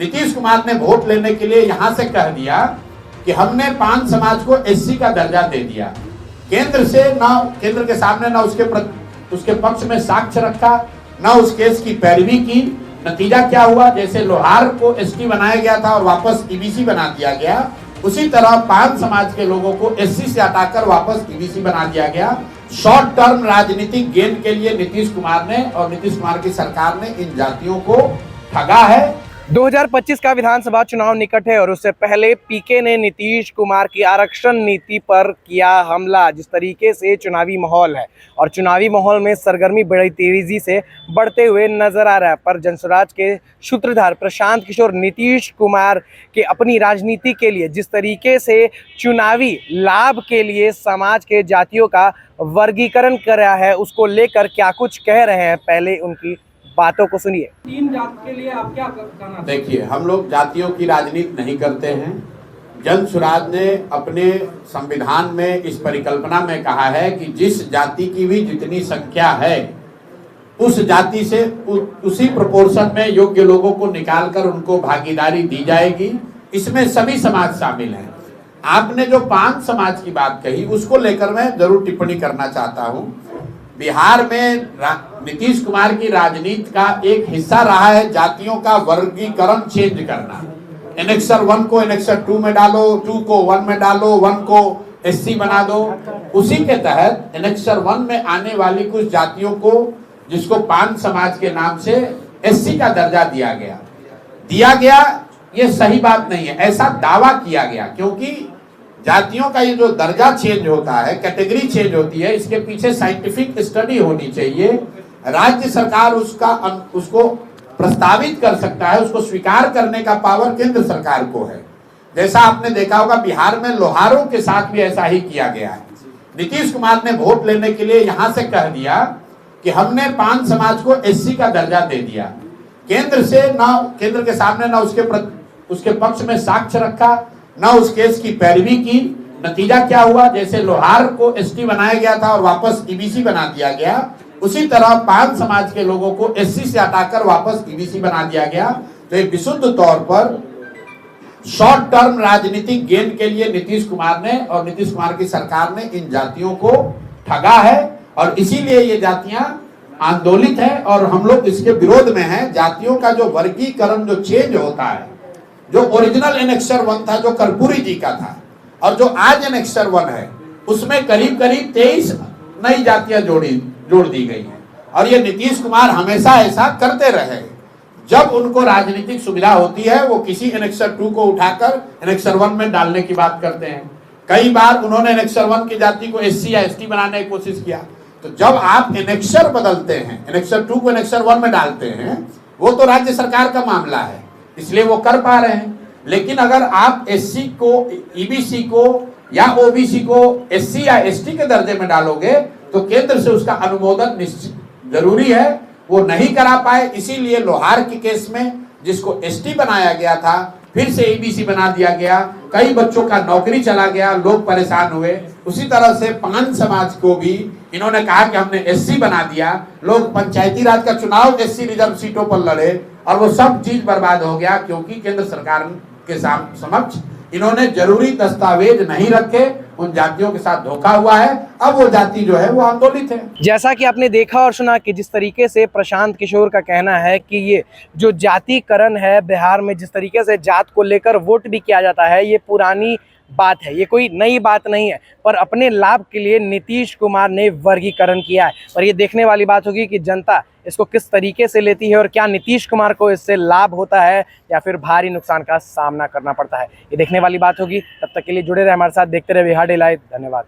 नीतीश कुमार ने वोट लेने के लिए यहां से कह दिया कि हमने पान समाज को एससी का दर्जा दे दिया। केंद्र के सामने ना उसके पक्ष में साक्ष्य रखा, ना उस केस की पैरवी की। नतीजा क्या हुआ? जैसे लोहार को एसटी बनाया गया था और वापस ईबीसी बना दिया गया, उसी तरह पान समाज के लोगों को एससी से हटाकर वापस ईबीसी बना दिया गया। शॉर्ट टर्म राजनीतिक गेन के लिए नीतीश कुमार ने और नीतीश कुमार की सरकार ने इन जातियों को ठगा है। 2025 का विधानसभा चुनाव निकट है और उससे पहले पीके ने नीतीश कुमार की आरक्षण नीति पर किया हमला। जिस तरीके से चुनावी माहौल है और चुनावी माहौल में सरगर्मी बड़ी तेजी से बढ़ते हुए नजर आ रहा है, पर जनसुराज के सूत्रधार प्रशांत किशोर नीतीश कुमार के अपनी राजनीति के लिए जिस तरीके से चुनावी लाभ के लिए समाज के जातियों का वर्गीकरण कर रहा है, उसको लेकर क्या कुछ कह रहे हैं, पहले उनकी बातों को सुनिए। 3 जात के लिए आप क्या कहना? देखिए, हम लोग जातियों की राजनीति नहीं करते हैं। जनसुराज ने अपने संविधान में इस परिकल्पना में कहा है कि जिस जाति की भी जितनी संख्या है उस जाति से उसी प्रोपोर्शन में योग्य लोगों को निकालकर उनको भागीदारी दी जाएगी। इसमें सभी समाज शामिल हैं। आपने जो पान समाज की बात कही उसको लेकर मैं जरूर टिप्पणी करना चाहता हूं। बिहार में नीतीश कुमार की राजनीति का एक हिस्सा रहा है जातियों का वर्गीकरण चेंज करना। एनेक्सर 1 को एनेक्सर 2 में डालो, 2 को 1 में डालो, 1 को एससी बना दो। उसी के तहत एनेक्सर 1 में आने वाली कुछ जातियों को, जिसको पान समाज के नाम से एससी का दर्जा दिया गया। ये सही बात नहीं है, ऐसा दावा किया गया, क्योंकि जातियों का ये जो दर्जा चेंज होता है, कैटेगरी चेंज होती है, इसके पीछे साइंटिफिक स्टडी होनी चाहिए। राज्य सरकार उसको प्रस्तावित कर सकता है, उसको स्वीकार करने का पावर केंद्र सरकार को है। जैसा आपने देखा होगा बिहार में लोहारों के साथ भी ऐसा ही किया गया है। नीतीश कुमार ने वोट लेने के लिए यहां से कह दिया कि हमने पान समाज को एससी का दर्जा दे दिया। केंद्र के सामने ना उसके पक्ष में साक्ष्य रखा, ना उस केस की पैरवी की। नतीजा क्या हुआ? जैसे लोहार को एसटी बनाया गया था और वापस ईबीसी बना दिया गया, उसी तरह पान समाज के लोगों को एससी से हटाकर वापस ईबीसी बना दिया गया। तो एक विशुद्ध तौर पर शॉर्ट टर्म राजनीतिक गेन के लिए नीतीश कुमार ने और नीतीश कुमार की सरकार ने इन जातियों को ठगा है और इसीलिए ये जातियां आंदोलित है और हम लोग इसके विरोध में हैं। जातियों का जो वर्गीकरण जो चेंज होता है, जो ओरिजिनल एनेक्सर 1 था, जो कर्पूरी जी का था, और जो आज एनेक्सर 1 है, उसमें करीब 23 नई जातियां जोड़ दी गई हैं। और ये नीतीश कुमार हमेशा ऐसा करते रहे। जब उनको राजनीतिक सुविधा होती है वो किसी एनेक्सर 2 को उठाकर एनेक्सर 1 में डालने की बात करते हैं। कई बार उन्होंने एनेक्सर 1 की जाति को एससी या एसटी बनाने की कोशिश किया। तो जब आप एनेक्सर बदलते हैं, एनेक्सर 2 को एनेक्सर 1 में डालते हैं, वो तो राज्य सरकार का मामला है, इसलिए वो कर पा रहे हैं। लेकिन अगर आप एससी को, ईबीसी को या ओबीसी को एससी या एसटी के दर्जे में डालोगे तो केंद्र से उसका अनुमोदन निश्चित जरूरी है, वो नहीं करा पाए। इसीलिए लोहार के केस में जिसको एसटी बनाया गया था फिर से ईबीसी बना दिया गया, कई बच्चों का नौकरी चला गया, लोग परेशान हुए। उसी तरह से पान समाज को भी इन्होंने कहा कि हमने एससी बना दिया, लोग पंचायती राज का चुनाव एससी रिजर्व सीटों पर लड़े और वो सब चीज बर्बाद हो गया, क्योंकि केंद्र सरकार के समक्ष इन्होंने जरूरी दस्तावेज नहीं रखे, उन जातियों के साथ धोखा हुआ है। अब वो जाति जो है वो आंदोलित है। जैसा कि आपने देखा और सुना कि जिस तरीके से प्रशांत किशोर का कहना है कि ये जो जातिकरण है बिहार में, जिस तरीके से जात को लेकर वोट भी किया जाता है, ये पुरानी बात है, ये कोई नई बात नहीं है। पर अपने लाभ के लिए नीतीश कुमार ने वर्गीकरण किया है और ये देखने वाली बात होगी कि जनता इसको किस तरीके से लेती है और क्या नीतीश कुमार को इससे लाभ होता है या फिर भारी नुकसान का सामना करना पड़ता है। ये देखने वाली बात होगी। तब तक के लिए जुड़े रहे हमारे साथ, देखते रहे बिहार डे लाइव। धन्यवाद।